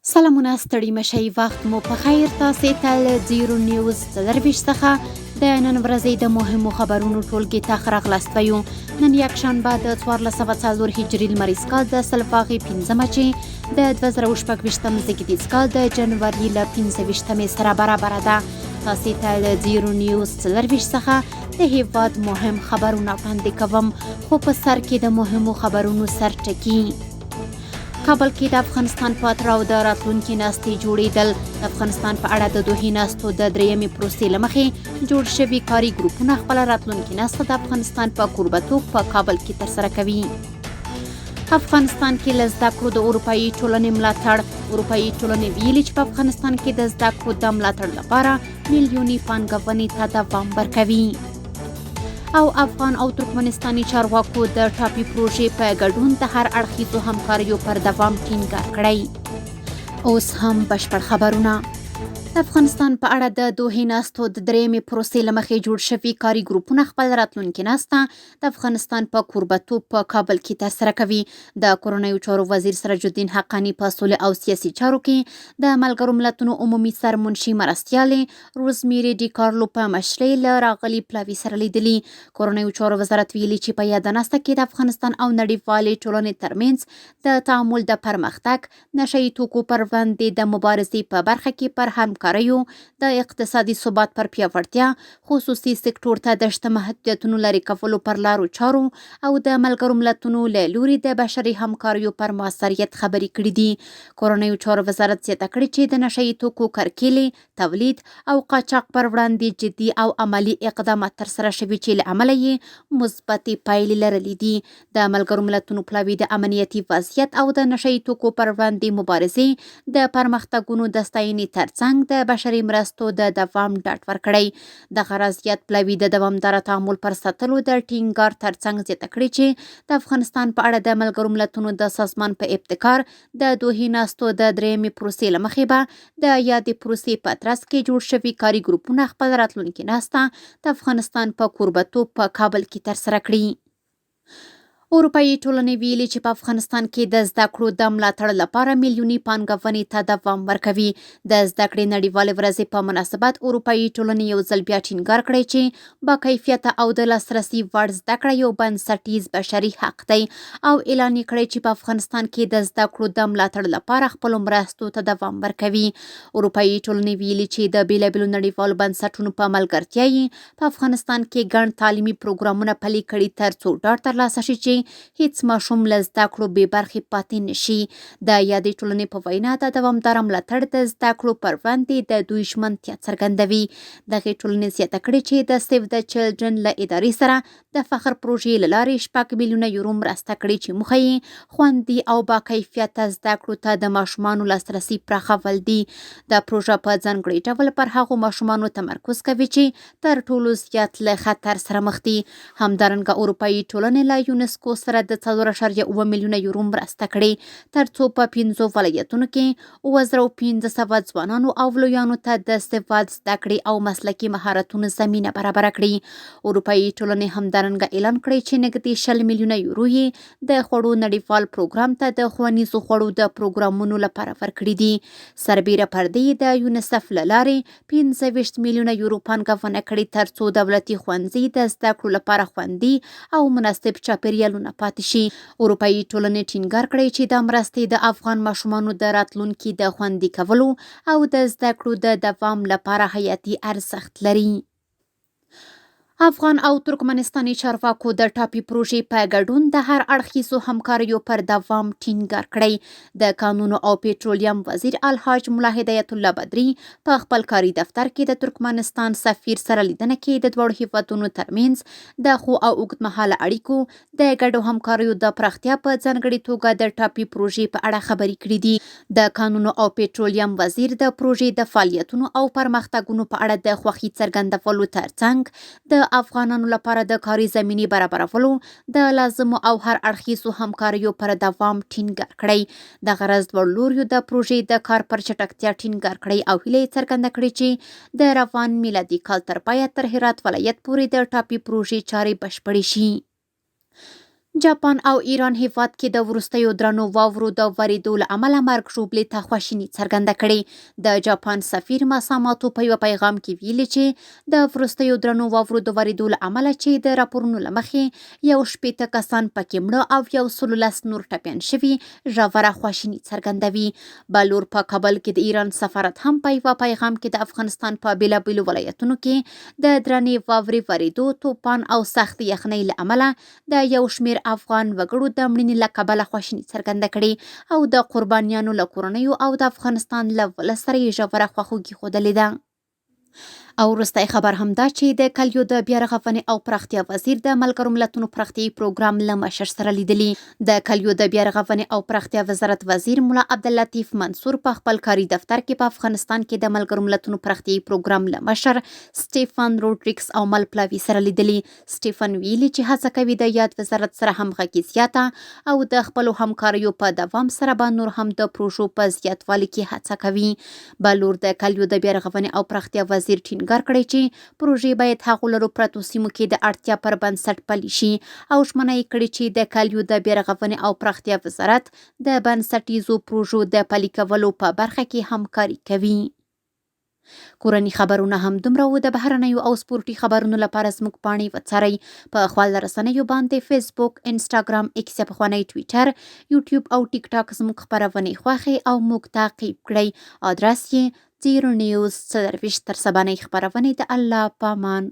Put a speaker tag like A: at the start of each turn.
A: سلامونه ستړي مشئ وخت مو په خیر تاسې ته له زیرو نیوز 24 څخه د نن ورځې د مهمو خبرونو ټولګې ته ښه راغلاست وایو. نن یکشنبه د 1404 هجري لمریز کال د سلفاغې 5مه چې د 2026 زیږدیز کال د جنوري له 25 سره برابره ده. تاسې ته له زیرو نیوز 24 څخه د هیواد مهم خبرونه وړاندې کوم، خو په سر کې د مهمو خبرونو سرټکي. کابل کې د افغانستان په اتراو د راتلونکي ناستې جوړېدل. د افغانستان په اړه د دوحې ناستو د درېیمې پروسې له مخې جوړ شوي کاري ګروپونه خپله راتلونکي ناسته د افغانستان په کوربهتوب په کابل کې ترسره کوي. افغانستان کې له زده کړو د اروپایي ټولنې ملاتړ. اروپایي ټولنې ویلي چې په افغانستان کې د زده کړو د ملاتړ لپاره میلیوني پانګونې ته دوام ورکوي. او افغان او ترکمنستاني چارواکو د ټاپي پروژې په ګډون د هر اړخیزو همکاریو پر دوام ټینګار کړی. اوس هم بشپړ خبرونه. د افغانستان په اړه د دوحې ناستو د درېیمې پروسې له مخې جوړ شوي کاري ګروپونه خپل راتلونکي ناسته د افغانستان په کوربهتوب په کابل کې ترسره کوي. د کورنیو چارو وزیر سراج الدین حقانی په سولې او سیاسي چارو کې د ملګرو ملتونو عمومي سرمنشي مرستیالې روزمیری ډي کارلو په مشرۍ له راغلي پلاوي سره لیدلي. کورنیو چارو وزارت ویلي چې په یاده ناسته کې د افغانستان او نړیوالې ټولنې ترمنځ د تعامل د پرمختګ، نشه یي توکو پر وړاندې د مبارزې په برخه کې پر همکاریو، د اقتصادي ثبات پر پیاوړتیا، خصوصي سکتور ته د شته محدودیتونو لرې کولو پر لارو چارو او د ملګرو ملتونو له لوري د بشري همکاریو پر موثریت خبرې کړي دي. کورنیو چارو وزارت زیاته کړې چې د نشه یي توکو کرکیلې، تولید او قاچاق پر وړاندې جدي او عملي اقدامات ترسره شوي چې له امله یې مثبتې پایلې لرلې دي. د ملګرو ملتونو پلاوي د امنیتي وضعیت او د نشه یي توکو پر وړاندې مبارزې د پرمختګونو د ستاینې ترڅنګ د بشري مرستو د دوام ډاډ ورکړی. دغه راز پلاوي د دوامداره تعامل پر ساتلو د ټینګار ترڅنګ زیاته کړې چې د افغانستان په اړه د ملګرو ملتونو د سازمان په ابتکار د دوحې ناستو د درېیمې پروسې له مخې به د یادې پروسې په ترڅ کې جوړ شوي کاري ګروپونه خپل راتلونکي ناسته د افغانستان په کوربهتوب په کابل کې ترسره کړي. اروپایي ټولنې ویلي چې په افغانستان کې د زده کړو د ملاتړ لپاره میلیوني پانګونې ته دوام ورکوي. د زده کړې نړیوالې ورځې په مناسبت اروپایي ټولنې یو ځل بیا ټینګار کړی چې با کیفیته او د لاسرسي وړ زده کړه یو بنسټیز بشري حق دی او اعلان یې کړی چې په افغانستان کې د زده کړو د ملاتړ لپاره خپلو مرستو ته دوام ورکوي. اروپایي ټولنې ویلي چې د بېلابېلو نړیوالو بنسټونو په ملګرتیا یې په افغانستان کې ګڼ تعلیمي پروګرامونه پلي کړي تر څو ډاډ ترلاسه شي چې هیڅ ماشوم له زده کړو بې برخې پاتې نشي. د یادې ټولنې په وینا د دوامداره ملاتړ د زده کړو پر وړاندې د دوی ژمنتیا څرګندوي. دغې ټولنې زیاته کړې چې د سیو د چلډرن له ادارې سره د فخر پروژې له لارې 6 میلیونه یورو مرسته کړې چې موخه یې خوندي او با کیفیته زده کړو ته د ماشومانو لاسرسي پراخول دي. دا پروژه په ځانګړي ډول پر هغو ماشومانو تمرکز کوي چې تر ټولو زیات له خطر سره مخ دي. همدارنګه اروپایي ټولنې له یونسکو سره د 4.7 میلیونه یورو مرسته کړې تر څو په 5 ولایتونو کې 1500 ځوانانو او لویانو ته د استفاد زده کړې او مسلکي مهارتونو زمینه برابره کړي. اروپایي ټولنې همدارنګه اعلان کړی چې نږدې 60 میلیونه یورو یې د خوړو نړیوال پروګرام ته د ښوونیزو خوړو د پروګرامونو لپاره ورکړي دي. سربیره پر دې د یونیسف له لارې 25 میلیونه یورو پانګونه کړې تر څو دولتي ښوونځي د زده کړو لپاره خوندي او مناسب چاپیریالونه پاتې شي. اروپایي ټولنې ټینګار کړی چې دا مرستې د افغان ماشومانو د راتلونکي د خوندي کولو او د زده کړو د دوام لپاره حیاتي ارزښت لري. افغان او ترکمنستاني چارواکو د ټاپي پروژې په ګډون د هر اړخیزو همکاریو پر دوام ټینګار کړی. د کانونو او پېټرولیم وزیر الحاج ملا هدایت الله بدري په خپل کاري دفتر کې د ترکمنستان سفیر سره لیدنه کې د دواړو هیوادونو ترمنځ د ښو او اوږدمهاله اړیکو د ګډو همکاریو د پراختیا په ځانګړې توګه د ټاپي پروژې په اړه خبرې کړې دي. د کانونو او پېټرولیم وزیر د پروژې د فعالیتونو او پرمختګونو په اړه د خوښۍ څرګندولو ترڅنګ د افغانانو لپاره د کاري زمینې برابرولو د لازمو او هر اړخیزو همکاریو پر دوام ټینګار کړی. دغه راز دواړو لوریو د پروژې د کار پر چټکتیا ټینګار کړی او هیله یې څرګنده کړې چې د روان میلادي کال تر پایه تر هرات ولایت پورې د ټاپي پروژې چارې بشپړې شي. جاپان او ایران هیواد کې د وروستیو درنو واورو د ورېدو له امله مرګ ژوبلې ته خواشیني څرګنده کړې. د جاپان سفیر مساماتو په یوه پیغام کې ویلي چې د وروستیو درنو واورو د ورېدو له امله چې د راپورونو له مخې 160 کسان پکې مړه او 110 نور ټپیان شوي، ژوره خواشیني څرګندوي. بلور په کابل کې د ایران سفارت هم په یوه پیغام کې د افغانستان په بېلابېلو ولایتونو کې د درنې واورې ورېدو، توپان او سخت یخنۍ له امله د یو شمېر افغان وګړو د مړینې له کبله خواشیني څرګنده کړې او د قربانیانو له کورنیو او د افغانستان له ولس سره یې ژوره خواخوږي ښودلې ده. او وروستی خبر همدا چې د کلیو د بیارغونې او پراختیا وزیر د ملګرو ملتونو پراختیایي پروګرام له مشر سره لیدلي. د کلیو د بیارغونې او پراختیا وزارت وزیر ملا عبداللطیف منصور په خپل کاري دفتر کې په افغانستان کې د ملګرو ملتونو پراختیایي پروګرام له مشر سټیفن روډریګس او ملپلاوي سره لیدلي. سټیفن ویلي چې هڅه کوي د یاد وزارت سره همغږي زیاته او د خپلو همکاریو په دوام سره به نور هم د پروژو په زیاتوالي کې هڅه کوي. بلور د کلیو د بیارغونې او پراختیا وزیر ټینګار کړی چې پروژې باید هغو لرو پرتو سیمو کې د اړتیا پر بنسټ پلي شي او ژمنه یې کړې چې د کلیو د بیارغونې او پراختیا وزارت د بنسټیزو پروژو د پلي کولو په برخه کې همکاري کوي. کورنۍ خبرونه هم دومره و. د بهرنیو او سپورټي خبرونو لپاره زموږ پاڼې وڅارئ. په خپل رسنیو باندې فیسبوک، انسټاګرام، ایکس پخوانی ټویټر، یوټیوب او ټیک ټاک زموږ خبرونې خوښې او موږ تعقیب کړئ. ادرس یې 0 نیوز 24 تر سبانۍ خبرونې د الله په امان.